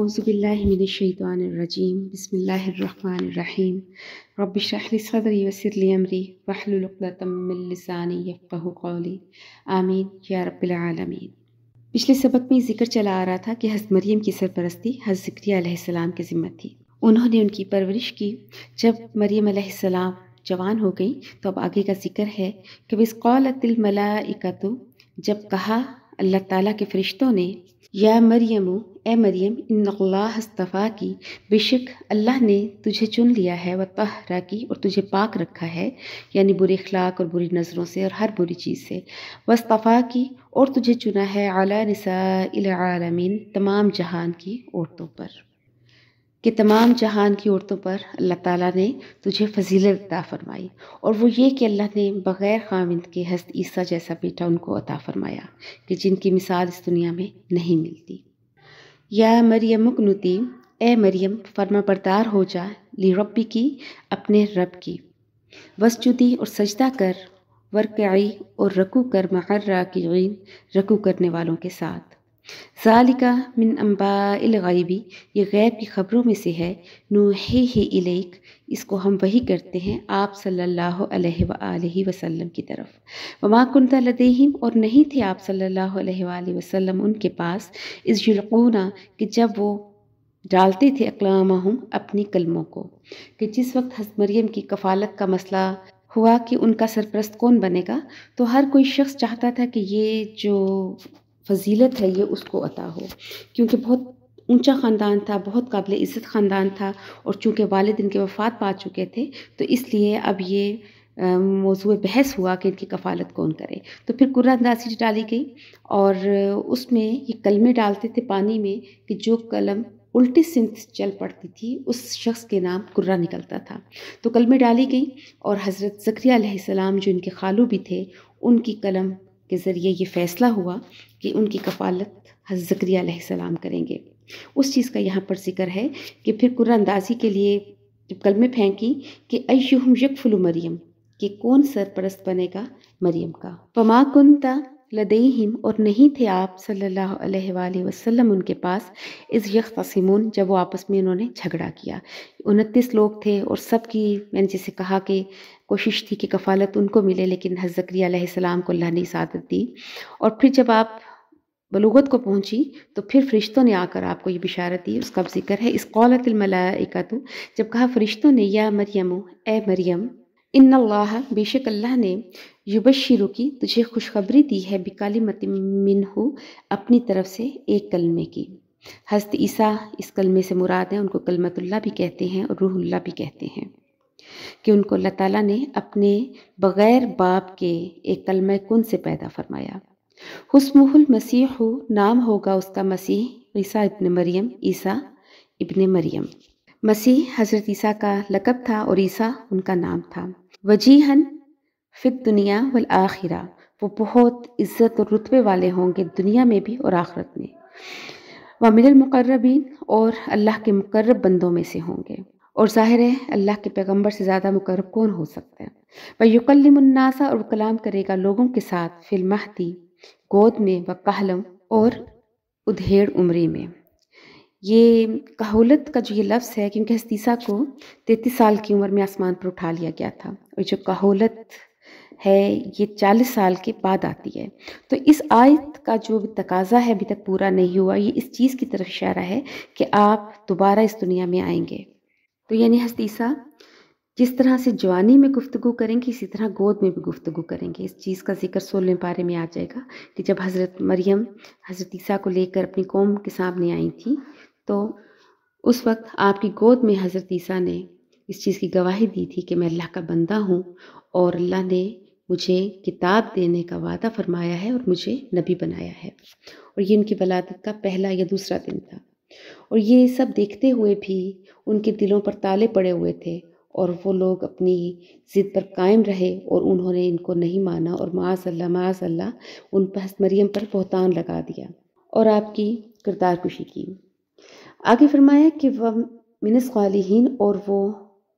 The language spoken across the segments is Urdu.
اعوذ باللہ من الشیطان الرجیم بسم اللہ الرحمن الرحیم رب اشرح لی صدری ویسر لی امری واحلل عقدۃ من لسانی یفقہوا قولی آمین یا رب العالمین۔ پچھلے سبق میں ذکر چلا آ رہا تھا کہ حضرت مریم کی سرپرستی حضرت زکریا علیہ السلام کی ذمہ تھی۔ انہوں نے ان کی پرورش کی۔ جب مریم علیہ السلام جوان ہو گئی تو اب آگے کا ذکر ہے کہ وَإِذْ قَالَتِ الْمَلَائِكَةُ، جب کہا اللہ تعالیٰ کے فرشتوں نے، یا مریم، اے مریم، ان اللہ اصطفاکی، بے شک اللہ نے تجھے چن لیا ہے، وطہرکی، اور تجھے پاک رکھا ہے، یعنی برے اخلاق اور بری نظروں سے اور ہر بری چیز سے، واصطفاکی، اور تجھے چنا ہے، علی نساء العالمین، تمام جہان کی عورتوں پر، کہ تمام جہان کی عورتوں پر اللہ تعالیٰ نے تجھے فضیلت عطا فرمائی، اور وہ یہ کہ اللہ نے بغیر خاوند کے حضرت عیسیٰ جیسا بیٹا ان کو عطا فرمایا کہ جن کی مثال اس دنیا میں نہیں ملتی۔ یا مریم اقنتی، اے مریم فرما بردار ہو جا، لی ربی کی، اپنے رب کی، وسجدی، اور سجدہ کر، ورکعی، اور رکوع کر، مع الراکعین، رکوع کرنے والوں کے ساتھ۔ ذالک من انباء الغیبی، یہ غیب کی خبروں میں سے ہے، نوحیہ الیک، اس کو ہم وحی کرتے ہیں آپ صلی اللہ علیہ وآلہ وسلم کی طرف۔ وما کنت لدیہم، اور نہیں تھے آپ صلی اللہ علیہ وآلہ وسلم ان کے پاس، اذ یلقون، کہ جب وہ ڈالتے تھے، اقلامہم، اپنی کلموں کو، کہ جس وقت حضرت مریم کی کفالت کا مسئلہ ہوا کہ ان کا سرپرست کون بنے گا، تو ہر کوئی شخص چاہتا تھا کہ یہ جو فضیلت ہے یہ اس کو عطا ہو، کیونکہ بہت اونچا خاندان تھا، بہت قابل عزت خاندان تھا، اور چونکہ والد ان کے وفات پا چکے تھے تو اس لیے اب یہ موضوع بحث ہوا کہ ان کی کفالت کون کرے۔ تو پھر قرہ اندازی ڈالی گئی، اور اس میں یہ کلمے ڈالتے تھے پانی میں کہ جو قلم الٹی سمت چل پڑتی تھی اس شخص کے نام قرہ نکلتا تھا۔ تو کلمے ڈالی گئیں، اور حضرت زکریا علیہ السلام جو ان کے خالو بھی تھے، ان کی قلم کے ذریعے یہ فیصلہ ہوا کہ ان کی کفالت حضرت زکریا علیہ السلام کریں گے۔ اس چیز کا یہاں پر ذکر ہے کہ پھر قرہ اندازی کے لیے جب کلمے پھینکی کہ ایہم یکفل مریم، کہ کون سرپرست بنے گا مریم کا۔ وما کنت لدیہم، اور نہیں تھے آپ صلی اللہ علیہ وآلہ وسلم ان کے پاس، اذ یختصمون، جب وہ آپس میں انہوں نے جھگڑا کیا۔ 29 لوگ تھے، اور سب کی میں نے جیسے کہا کہ کوشش تھی کہ کفالت ان کو ملے، لیکن حضرت زکریا علیہ السلام کو اللہ نے سعادت دی۔ اور پھر جب آپ بلوغت کو پہنچی تو پھر فرشتوں نے آ کر آپ کو یہ بشارت دی، اس کا ذکر ہے، اذ قالت الملائکۃ، جب کہا فرشتوں نے، یا مریم، اے مریم، ان اللہ، بے شک اللہ نے، یبشرکی، تجھے خوشخبری دی ہے، بکلمۃ منہ، اپنی طرف سے ایک کلمے کی۔ حضرت عیسیٰ اس کلمے سے مراد ہیں، ان کو کلمت اللہ بھی کہتے ہیں اور روح اللہ بھی کہتے ہیں، کہ ان کو اللہ تعالیٰ نے اپنے بغیر باپ کے ایک کلمہ کن سے پیدا فرمایا۔ اسمہ المسیح، نام ہوگا اس کا مسیح، عیسیٰ ابن مریم، عیسیٰ ابن مریم۔ مسیح حضرت عیسیٰ کا لقب تھا اور عیسیٰ ان کا نام تھا۔ وجیہاً فی الدنیا والآخرہ، وہ بہت عزت اور رتبے والے ہوں گے دنیا میں بھی اور آخرت میں۔ ومن المقربین، اور اللہ کے مقرب بندوں میں سے ہوں گے، اور ظاہر ہے اللہ کے پیغمبر سے زیادہ مقرب کون ہو سکتا ہے۔ وَيُكَلِّمُ النَّاسَ، اور وہ کلام کرے گا لوگوں کے ساتھ، فی المہدی، گود میں، وکہلم، اور ادھیڑ عمری میں۔ یہ کہولت کا جو یہ لفظ ہے، کیونکہ حضرت عیسیٰ کو 33 سال کی عمر میں آسمان پر اٹھا لیا گیا تھا، اور جو کہولت ہے یہ 40 سال کے بعد آتی ہے۔ تو اس آیت کا جو تقاضا ہے ابھی تک پورا نہیں ہوا، یہ اس چیز کی طرف اشارہ ہے کہ آپ دوبارہ اس دنیا میں آئیں گے۔ تو یعنی حضرت عیسیٰ جس طرح سے جوانی میں گفتگو کریں گے، اسی طرح گود میں بھی گفتگو کریں گے۔ اس چیز کا ذکر 16 پارے میں آ جائے گا کہ جب حضرت مریم حضرت عیسیٰ کو لے کر اپنی قوم کے سامنے آئی تھی تو اس وقت آپ کی گود میں حضرت عیسیٰ نے اس چیز کی گواہی دی تھی کہ میں اللہ کا بندہ ہوں، اور اللہ نے مجھے کتاب دینے کا وعدہ فرمایا ہے اور مجھے نبی بنایا ہے۔ اور یہ ان کی ولادت کا پہلا یا دوسرا دن تھا، اور یہ سب دیکھتے ہوئے بھی ان کے دلوں پر تالے پڑے ہوئے تھے، اور وہ لوگ اپنی ضد پر قائم رہے اور انہوں نے ان کو نہیں مانا، اور معاذ اللہ ان پر حضرت مریم پر بہتان لگا دیا اور آپ کی کردار کشی کی۔ آگے فرمایا کہ وہ من الصالحین، اور وہ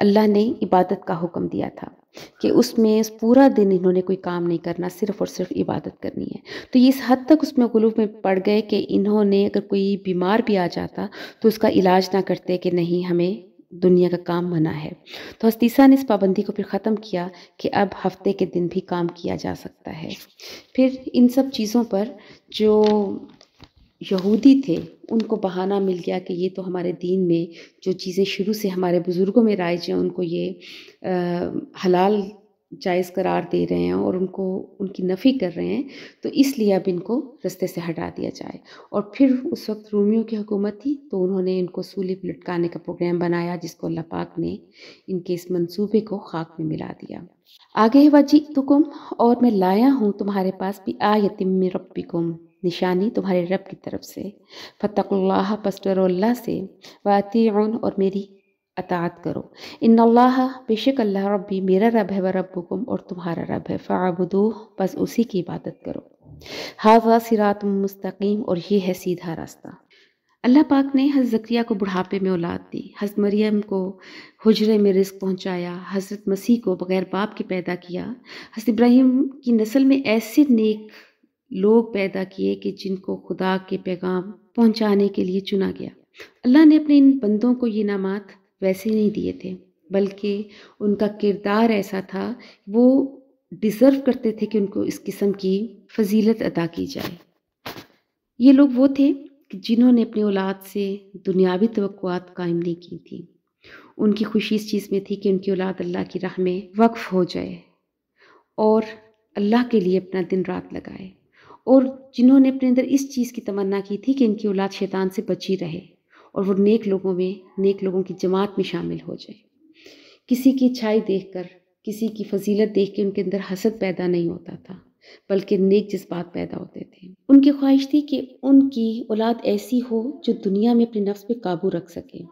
اللہ نے عبادت کا حکم دیا تھا کہ اس میں پورا دن انہوں نے کوئی کام نہیں کرنا، صرف اور صرف عبادت کرنی ہے۔ تو یہ اس حد تک اس میں غلو میں پڑ گئے کہ انہوں نے اگر کوئی بیمار بھی آ جاتا تو اس کا علاج نہ کرتے کہ نہیں ہمیں دنیا کا کام منع ہے۔ تو حضرت عیسیٰ نے اس پابندی کو پھر ختم کیا کہ اب ہفتے کے دن بھی کام کیا جا سکتا ہے۔ پھر ان سب چیزوں پر جو یہودی تھے ان کو بہانہ مل گیا کہ یہ تو ہمارے دین میں جو چیزیں شروع سے ہمارے بزرگوں میں رائج ہیں ان کو یہ حلال جائز قرار دے رہے ہیں اور ان کی نفی کر رہے ہیں، تو اس لیے اب ان کو رستے سے ہٹا دیا جائے۔ اور پھر اس وقت رومیوں کی حکومت تھی تو انہوں نے ان کو سولی پہ لٹکانے کا پروگرام بنایا، جس کو اللہ پاک نے ان کے اس منصوبے کو خاک میں ملا دیا۔ آگے وجئتکم، اور میں لایا ہوں تمہارے پاس بھی آیۃ من ربکم، نشانی تمہارے رب کی طرف سے، فاتقوا اللہ، پس ڈرو اللہ سے، واطیعون، اور میری اطاعت کرو، ان اللہ، بے شک اللہ ربی، میرا رب ہے، وربکم، اور تمہارا رب ہے، فاعبدوہ، بس اسی کی عبادت کرو، ھذا صراط مستقیم، اور یہ ہے سیدھا راستہ۔ اللہ پاک نے حضرت زکریا کو بڑھاپے میں اولاد دی، حضرت مریم کو حجرے میں رزق پہنچایا، حضرت مسیح کو بغیر باپ کے پیدا کیا، حضرت ابراہیم کی نسل میں ایسے نیک لوگ پیدا کیے کہ جن کو خدا کے پیغام پہنچانے کے لیے چنا گیا۔ اللہ نے اپنے ان بندوں کو یہ انعامات ویسے نہیں دیے تھے، بلکہ ان کا کردار ایسا تھا، وہ ڈیزرو کرتے تھے کہ ان کو اس قسم کی فضیلت عطا کی جائے۔ یہ لوگ وہ تھے کہ جنہوں نے اپنی اولاد سے دنیاوی توقعات قائم نہیں کی تھی۔ ان کی خوشی اس چیز میں تھی کہ ان کی اولاد اللہ کی راہ میں وقف ہو جائے اور اللہ کے لیے اپنا دن رات لگائے، اور جنہوں نے اپنے اندر اس چیز کی تمنا کی تھی کہ ان کی اولاد شیطان سے بچی رہے اور وہ نیک لوگوں کی جماعت میں شامل ہو جائے۔ کسی کی اچھائی دیکھ کر، کسی کی فضیلت دیکھ کے ان کے اندر حسد پیدا نہیں ہوتا تھا، بلکہ نیک جذبات پیدا ہوتے تھے۔ ان کی خواہش تھی کہ ان کی اولاد ایسی ہو جو دنیا میں اپنے نفس پہ قابو رکھ سکے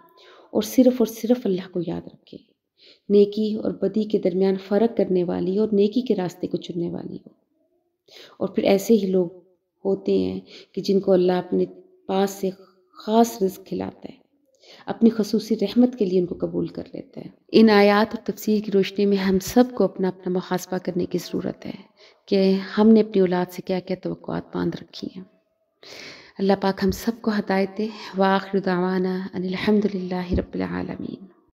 اور صرف اللہ کو یاد رکھے، نیکی اور بدی کے درمیان فرق کرنے والی اور نیکی کے راستے کو چننے والی ہو۔ اور پھر ایسے ہی لوگ ہوتے ہیں کہ جن کو اللہ اپنے پاس سے خاص رزق کھلاتا ہے، اپنی خصوصی رحمت کے لیے ان کو قبول کر لیتا ہے۔ ان آیات اور تفسیر کی روشنی میں ہم سب کو اپنا محاسبہ کرنے کی ضرورت ہے کہ ہم نے اپنی اولاد سے کیا کیا توقعات باندھ رکھی ہیں۔ اللہ پاک ہم سب کو ہدایت دے۔ وآخر دعوانا ان الحمد للہ رب العالمین۔